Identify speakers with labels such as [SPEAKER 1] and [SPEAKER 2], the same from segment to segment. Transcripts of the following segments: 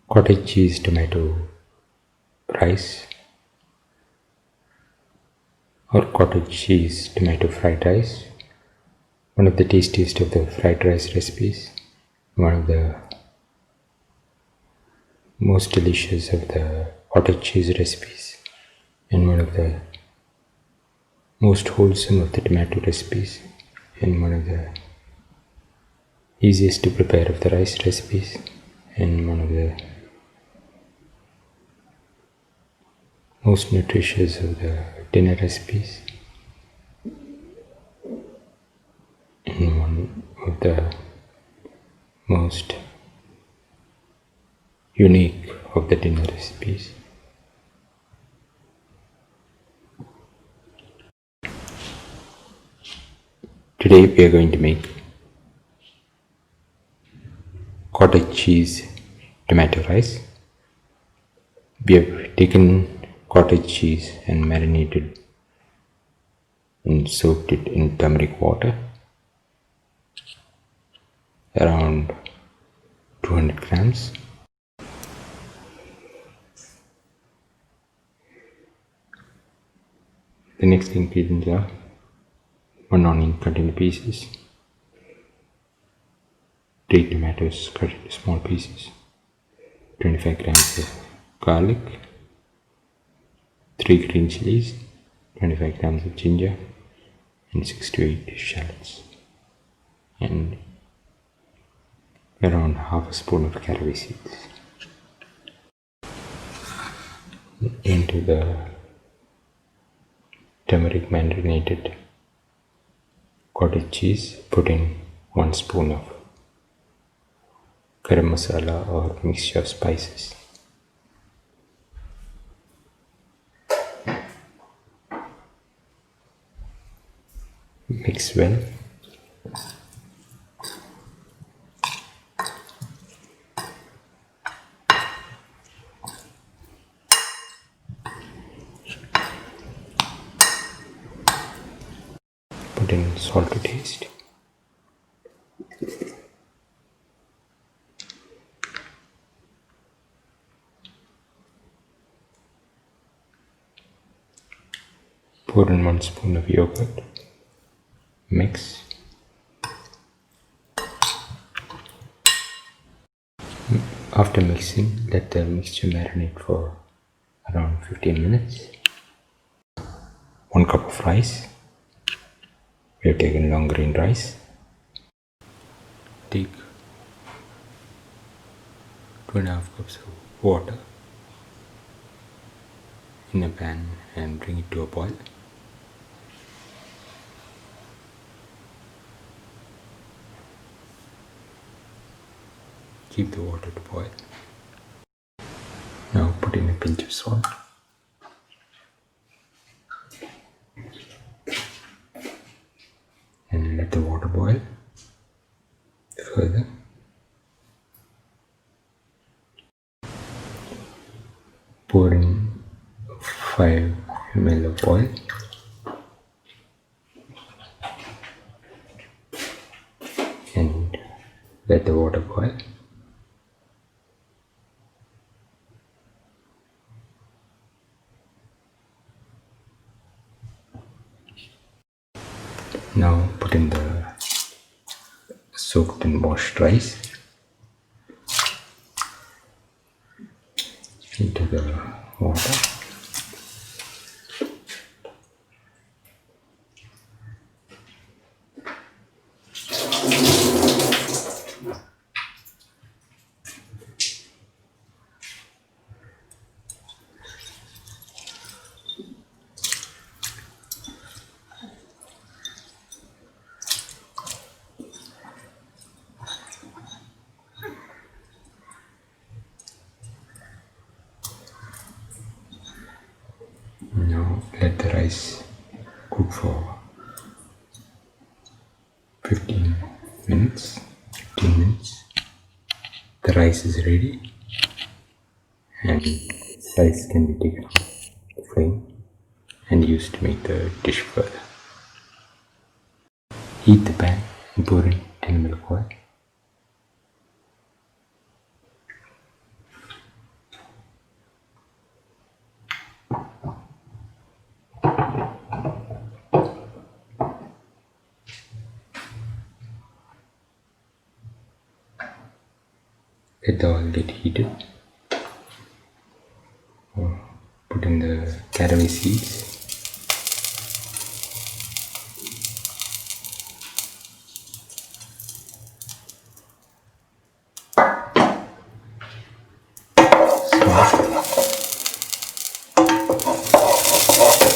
[SPEAKER 1] Cottage cheese tomato rice or cottage cheese tomato fried rice, one of the tastiest of the fried rice recipes, one of the most delicious of the cottage cheese recipes, and one of the most wholesome of the tomato recipes, and one of the easiest to prepare of the rice recipes, and one of the most nutritious of the dinner recipes, and one of the most unique of the dinner recipes. Today we are going to make cottage cheese tomato rice. We have taken cottage cheese and marinated and soaked it in turmeric water, around 200 grams. The next ingredients are 1 onion cut into pieces, 3 tomatoes cut into small pieces, 25 grams of garlic, 3 green chillies, 25 grams of ginger, and 6 to 8 shallots, and around half a spoon of caraway seeds. Into the turmeric marinated cottage cheese, put in 1 spoon of garam masala or mixture of spices. Mix well. Put in salt to taste. Pour in 1 spoon of yogurt. Mix. After mixing, let the mixture marinate for around 15 minutes. 1 cup of rice. We have taken long grain rice. Take 2.5 cups of water in a pan and bring it to a boil. Keep the water to boil. Now put in a pinch of salt. And let the water boil further. Pour in 5 ml of oil. And let the water boil. Now put in the soaked and washed rice into the water. Now let the rice cook for 15 minutes. The rice is ready and rice can be taken off the flame and used to make the dish further. Heat the pan and pour in 10 ml of oil. Let the oil get heated. Put in the caraway seeds.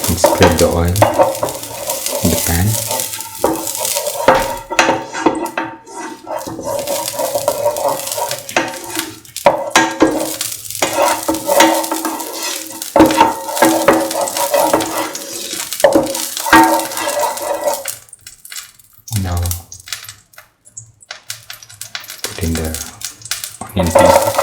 [SPEAKER 1] And spread the oil in the pan. Now put in the onion pieces.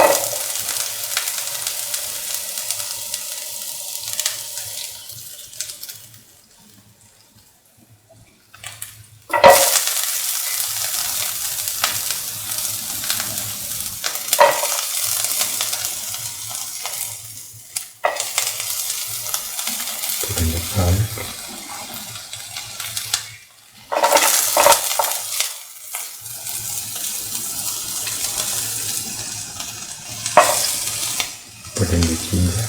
[SPEAKER 1] Put in the garlic. Put in the ginger.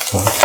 [SPEAKER 1] Salt.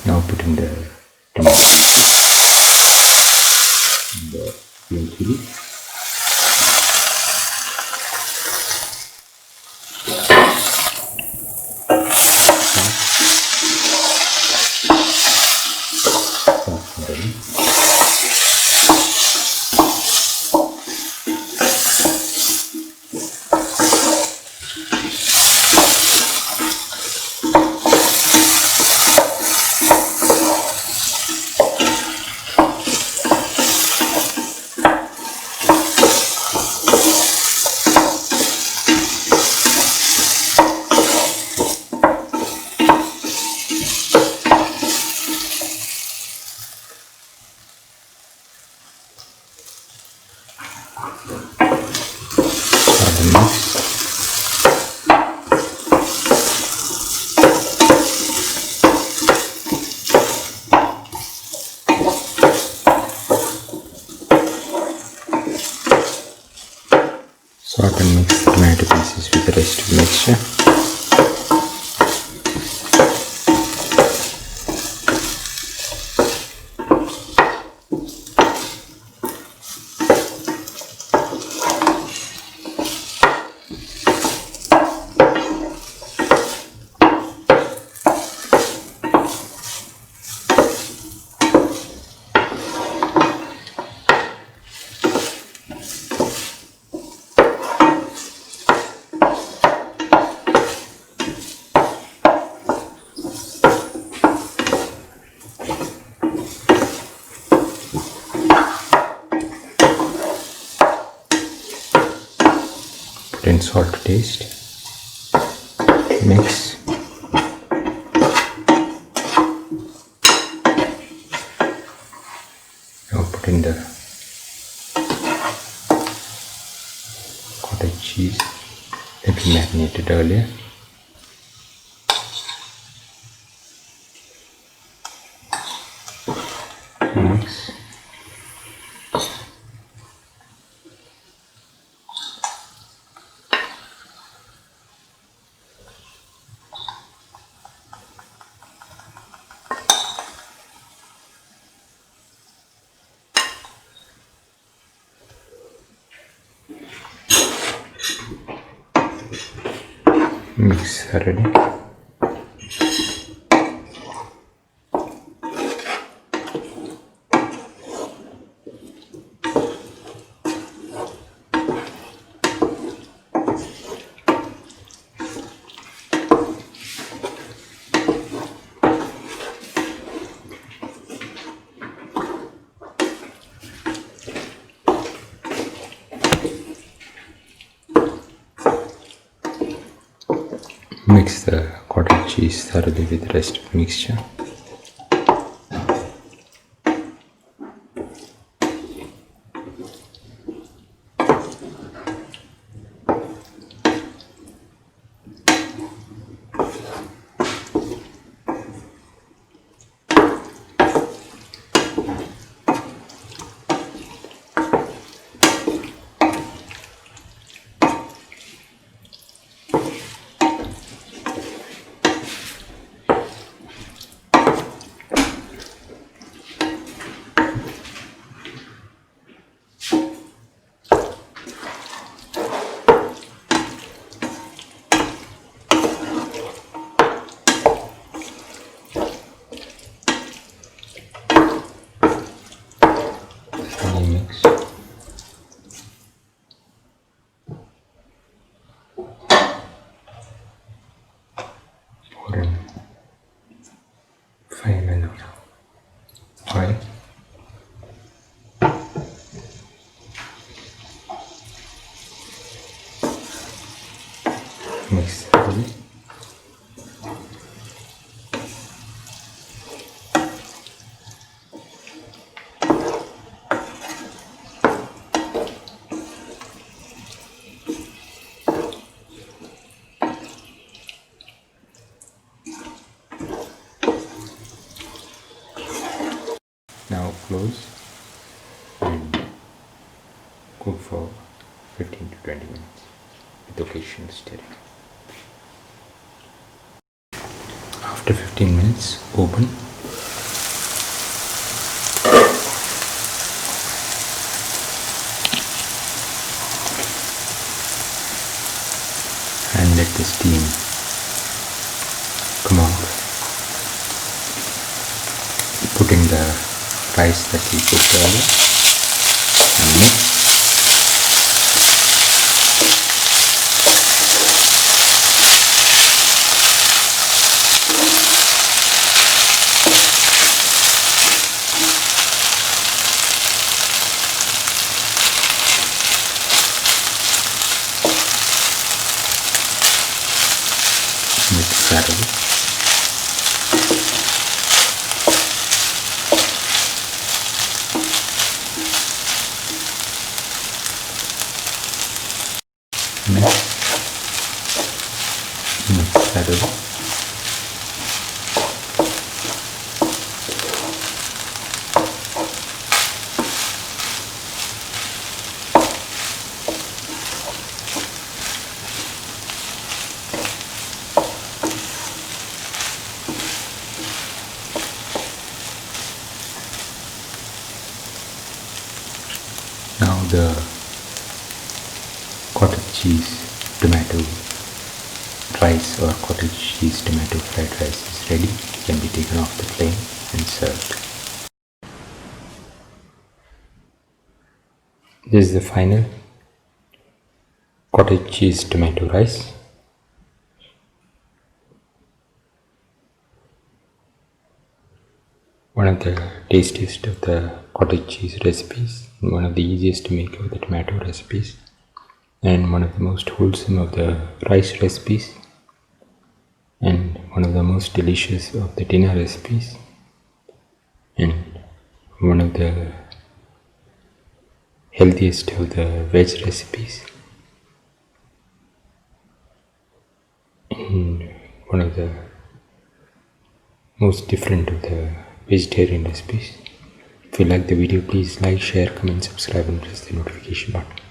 [SPEAKER 1] Now put in the tomato and the green chili. Start the mix. Sort and mix the tomato pieces with the rest of the mixture. Put in salt to taste. Mix. Now put in the cottage cheese that we marinated earlier. Mix. Mix thoroughly. Mix the cottage cheese thoroughly with the rest of the mixture. Mix. Pour in 5 ml of oil. Mix thoroughly. Now close and cook for 15 to 20 minutes with occasional stirring. After 15 minutes, open and let the steam come out. Put in the rice that we cooked earlier and mix. Mix thoroughly. mix that up. Now the cottage cheese tomato rice or cottage cheese tomato fried rice is ready. It can be taken off the flame and served. This is the final cottage cheese tomato rice. One of the tastiest of the cottage cheese recipes, and one of the easiest to make of the tomato recipes, and one of the most wholesome of the rice recipes, and one of the most delicious of the dinner recipes, and one of the healthiest of the veg recipes, and one of the most different of the vegetarian recipes. If you like the video, please like, share, comment, subscribe and press the notification button.